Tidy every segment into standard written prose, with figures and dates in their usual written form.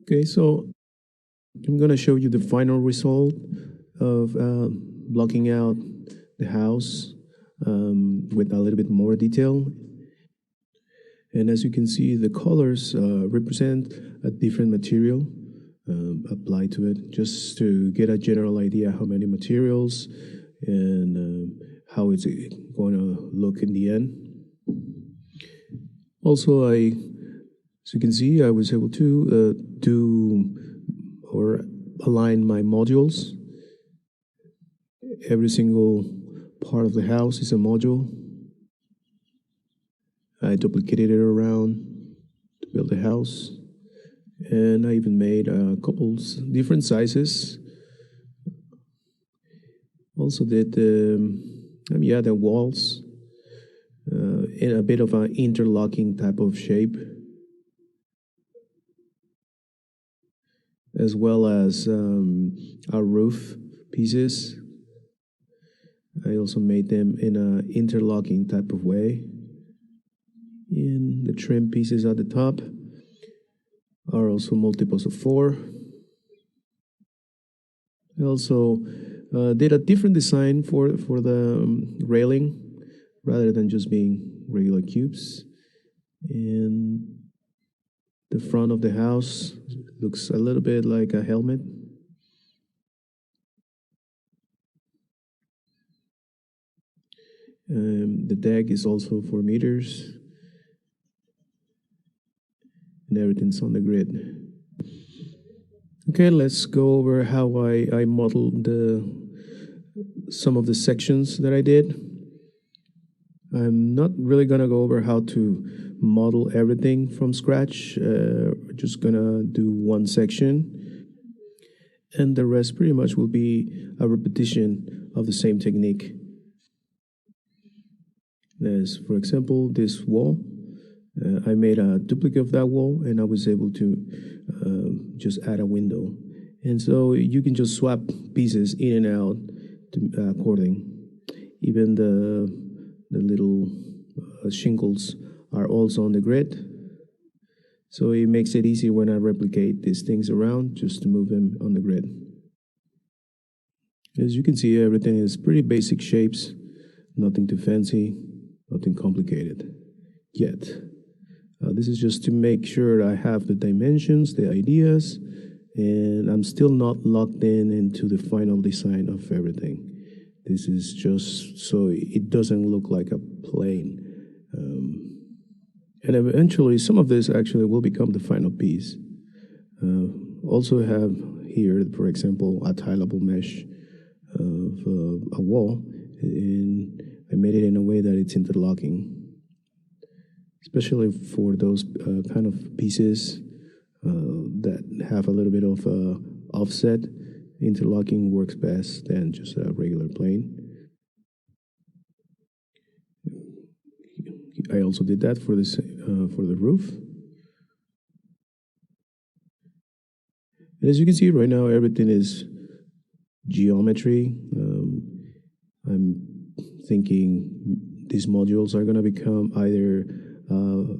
Okay, so I'm gonna show you the final result of blocking out the house with a little bit more detail. And as you can see, the colors represent a different material applied to it, just to get a general idea how many materials and how it's going to look in the end. Also, as you can see, I was able to do or align my modules. Every single part of the house is a module. I duplicated it around to build the house. And I even made a couple different sizes. Also did the walls in a bit of an interlocking type of shape, as well as our roof pieces. I also made them in an interlocking type of way. And the trim pieces at the top are also multiples of 4. I also did a different design for the railing rather than just being regular cubes. And the front of the house looks a little bit like a helmet. The deck is also 4 meters. And everything's on the grid. Okay, let's go over how I modeled some of the sections that I did. I'm not really gonna go over how to model everything from scratch. We're just gonna do one section, and the rest pretty much will be a repetition of the same technique. As for example, this wall. I made a duplicate of that wall, and I was able to just add a window. And so you can just swap pieces in and out according. Even the little shingles are also on the grid. So it makes it easy when I replicate these things around just to move them on the grid. As you can see, everything is pretty basic shapes, nothing too fancy, nothing complicated yet. This is just to make sure I have the dimensions, the ideas, and I'm still not locked into the final design of everything. This is just so it doesn't look like a plane. And eventually, some of this actually will become the final piece. Also have here, for example, a tileable mesh of a wall, and I made it in a way that it's interlocking. Especially for those kind of pieces that have a little bit of offset, interlocking works best than just a regular plane. I also did that for this for the roof. And as you can see right now, everything is geometry. I'm thinking these modules are going to become either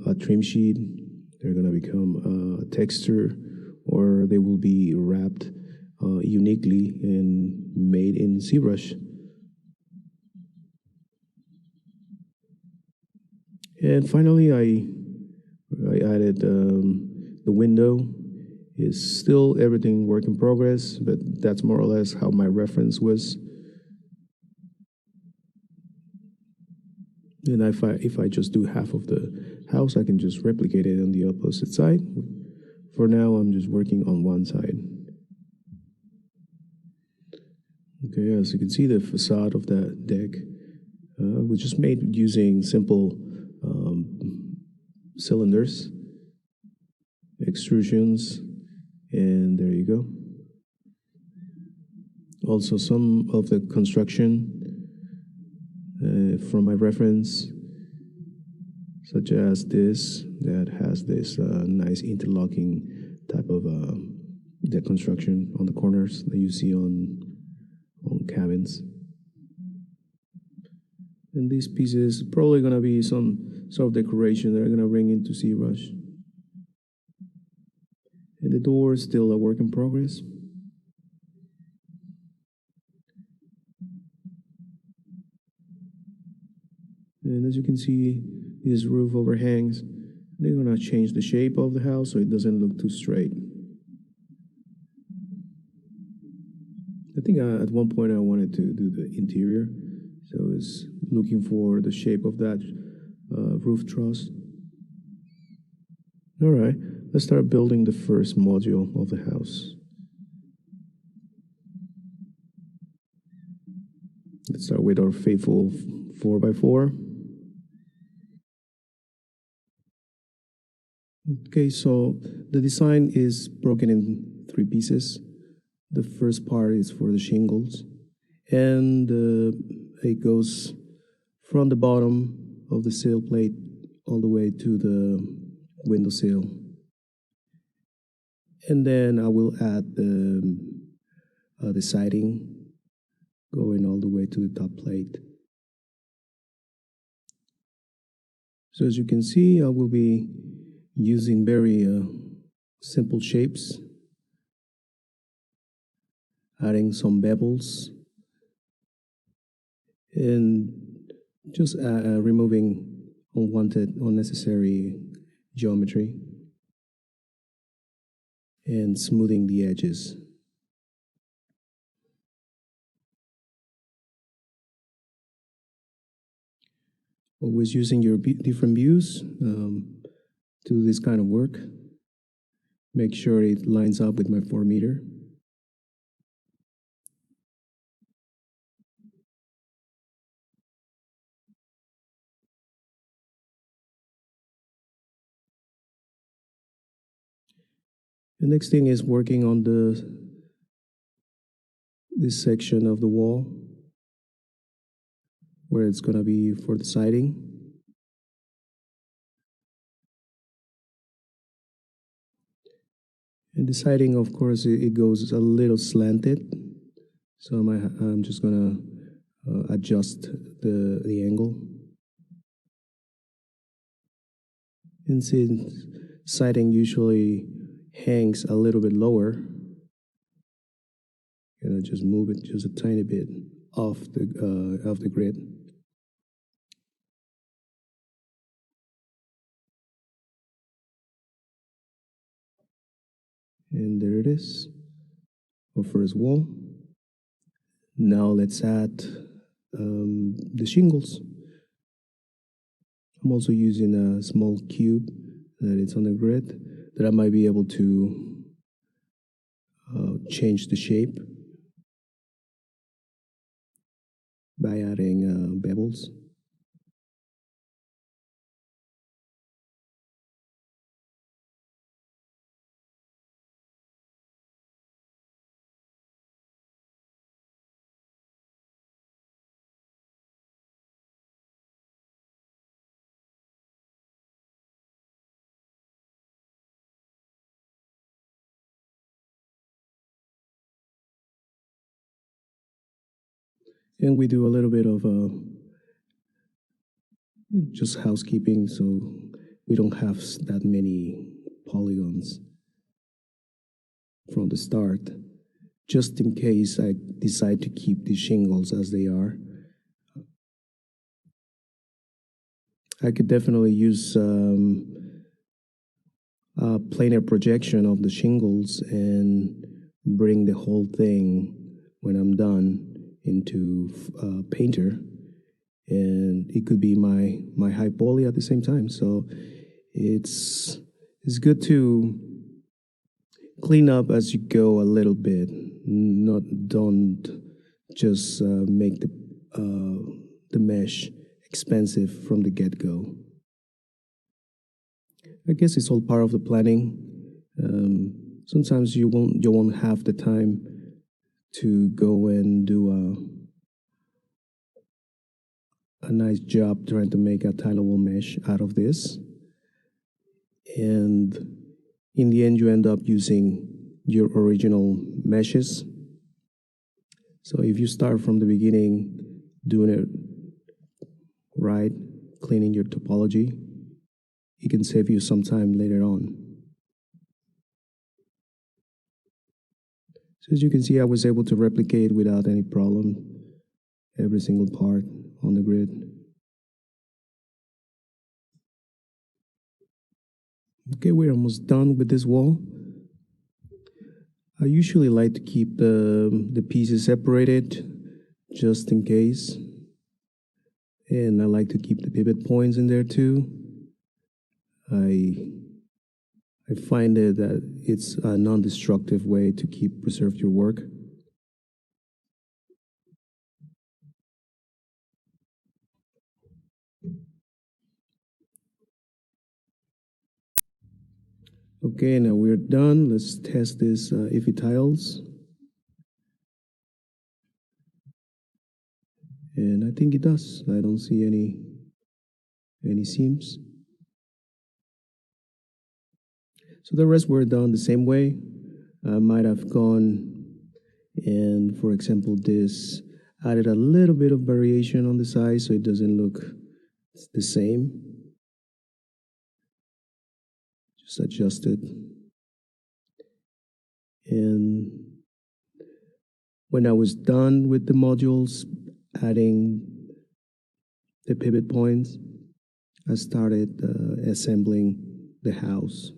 a trim sheet, they're going to become a texture, or they will be wrapped uniquely and made in ZBrush. And finally, I added the window. Is still everything work in progress, but that's more or less how my reference was. And if I just do half of the house, I can just replicate it on the opposite side. For now, I'm just working on one side. Okay, as you can see, the facade of that deck was just made using simple cylinders, extrusions, and there you go. Also, some of the construction from my reference, such as this, that has this nice interlocking type of deck construction on the corners that you see on cabins. And these pieces probably gonna be some sort of decoration that are gonna bring into ZBrush. And the door is still a work in progress. And as you can see, this roof overhangs. They're gonna change the shape of the house so it doesn't look too straight. I think at one point I wanted to do the interior, so I was looking for the shape of that roof truss. All right, let's start building the first module of the house. Let's start with our faithful 4x4. Okay, so the design is broken in 3 pieces. The first part is for the shingles, and it goes from the bottom of the sill plate all the way to the windowsill. And then I will add the siding going all the way to the top plate. So as you can see, I will be using very simple shapes, adding some bevels, and just removing unwanted, unnecessary geometry and smoothing the edges. Always using your different views to do this kind of work. Make sure it lines up with my 4-meter. The next thing is working on this section of the wall where it's gonna be for the siding. And the siding, of course, it goes a little slanted, so I'm just gonna adjust the angle. And since siding usually hangs a little bit lower, I'm gonna just move it just a tiny bit off the grid. And there it is, our first wall. Now let's add the shingles. I'm also using a small cube that is on the grid that I might be able to change the shape by adding bevels. And we do a little bit of just housekeeping, so we don't have that many polygons from the start, just in case I decide to keep the shingles as they are. I could definitely use a planar projection of the shingles and bring the whole thing, when I'm done, into Painter, and it could be my high poly at the same time. So it's good to clean up as you go a little bit. Don't just make the mesh expensive from the get-go. I guess it's all part of the planning. Sometimes you won't have the time to go and do a nice job trying to make a tileable mesh out of this. And in the end, you end up using your original meshes. So if you start from the beginning doing it right, cleaning your topology, it can save you some time later on. So as you can see, I was able to replicate without any problem every single part on the grid. Okay, we're almost done with this wall. I usually like to keep the pieces separated just in case. And I like to keep the pivot points in there too. I find that it's a non-destructive way to keep preserve your work. Okay, now we're done. Let's test this iffy tiles. And I think it does. I don't see any seams. So the rest were done the same way. I might have gone and, for example, this added a little bit of variation on the size so it doesn't look the same. Just adjust it. And when I was done with the modules, adding the pivot points, I started assembling the house.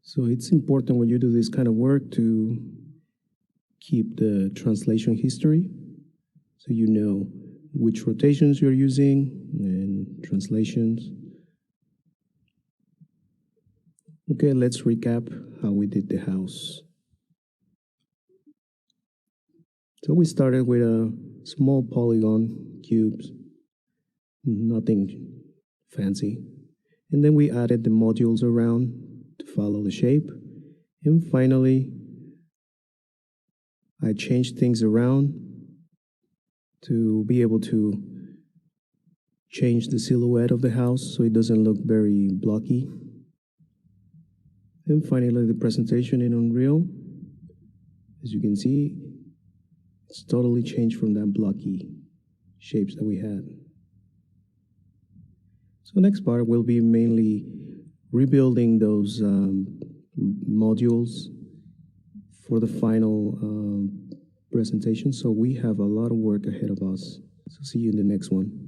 So it's important when you do this kind of work to keep the translation history so you know which rotations you're using and translations. Okay, let's recap how we did the house. So we started with a small polygon cubes, nothing fancy. And then we added the modules around to follow the shape. And finally, I changed things around to be able to change the silhouette of the house so it doesn't look very blocky. And finally, the presentation in Unreal, as you can see, it's totally changed from that blocky shapes that we had. So next part will be mainly rebuilding those modules for the final presentation. So we have a lot of work ahead of us. So see you in the next one.